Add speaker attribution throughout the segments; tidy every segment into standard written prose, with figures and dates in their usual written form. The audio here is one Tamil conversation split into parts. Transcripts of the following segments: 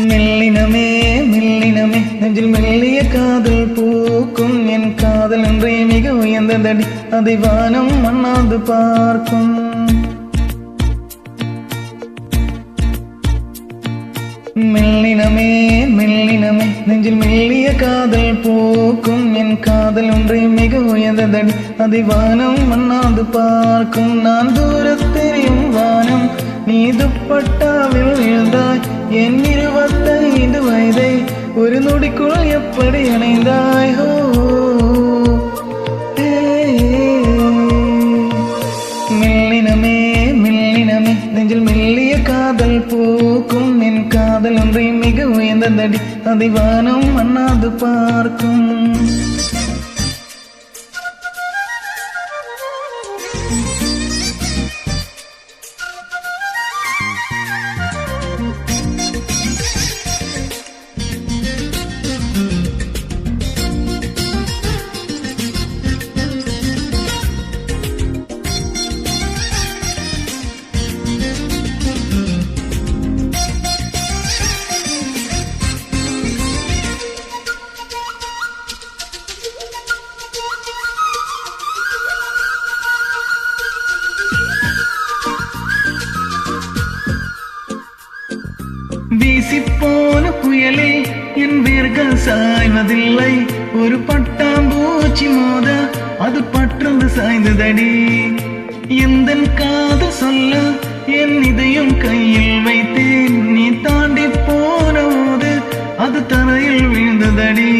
Speaker 1: மெல்லினமே மெல்லினமே நெஞ்சில் மெல்லிய காதல் பூக்கும் என் காதல் என்றே மிக உயர்ந்ததடி அதை வானம் மண்ணாந்து பார்க்கும். மெல்லினமே மெல்லினமே நெஞ்சில் மெல்லிய காதல் பூக்கும் என் காதல் ஒன்றே மிக உயர்ந்ததடி அதை வானம் மண்ணாந்து பார்க்கும். நான் தூரத்தெரியும் வானம் நீ துப்பட்டாவில் எழுந்தாய் என் 25 வயதை ஒரு நொடிக்குள் எப்படி அணைந்தாய். ஹோ மெல்லினமே மெல்லினமே நெஞ்சில் மெல்லிய காதல் பூக்கும் என் காதல் ஒன்றை மிக உயர்ந்ததடி அதை வானம் மண்ணாது பார்க்கும். வீசிப்போன புயலே என் வேர்கள் சாய்வதில்லை ஒரு பட்டாம்பூச்சி மோத அது பற்றந்து சாய்ந்ததடி. எந்த காதல் சொல்ல என் இதயம் கையில் வைத்தேன் நீ தாண்டி போன போது அது தரையில் விழுந்ததடி.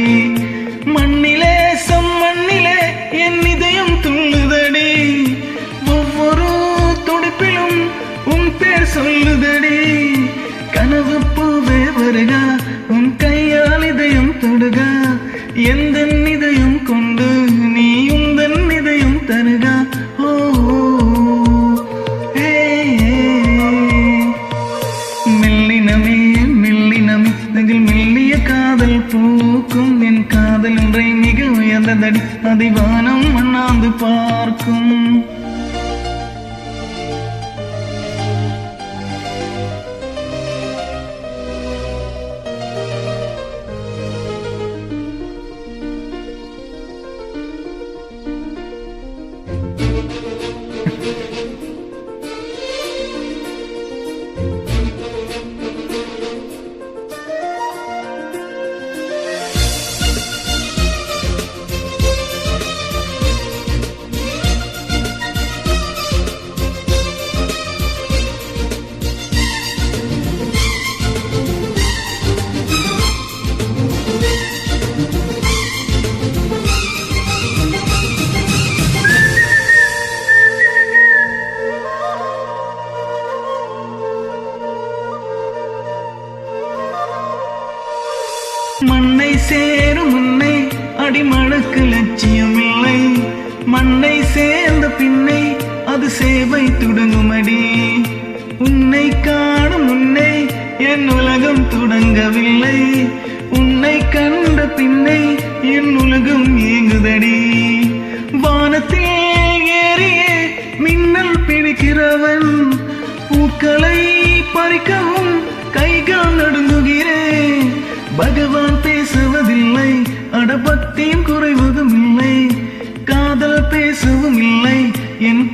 Speaker 1: மண்ணிலே மண்ணிலே என் இதயம் துள்ளுதடி ஒவ்வொரு துடிப்பிலும் உன் பேர் சொல்லுதடி. கனவு பூவே வருக உன் கையால் இதயம் தொடுக எந்த இதயம் கொண்டு நீ உந்தன் இதயம் தருக. ஓ மெல்லினமே மெல்லினமே நெஞ்சில் மெல்லிய காதல் பூக்கும் என் காதல் ஒன்றை மிக உயர்ந்ததடி அதை வானம் மண்ணாந்து பார்க்கும். மண்ணை சேரும் முன்னை அடிமணக்கு லட்சியம் இல்லை மண்ணை சேர்ந்த பின்னை அது சேவை தொடங்குமடி. உன்னை காணும் முன்னை என் உலகம் தொடங்கவில்லை உன்னை கண்ட பின்னை என் உலகம் ஏங்குதடி. வானத்தில் ஏறியே மின்னல் பிடிக்கிறவன் பூக்களை பறிக்கவும் கைகால் நடுங்குகிறேன். பகவான் பேசுவதில்லை அடபக்தியும் குறைவதும் இல்லை காதல் பேசவும் இல்லை என்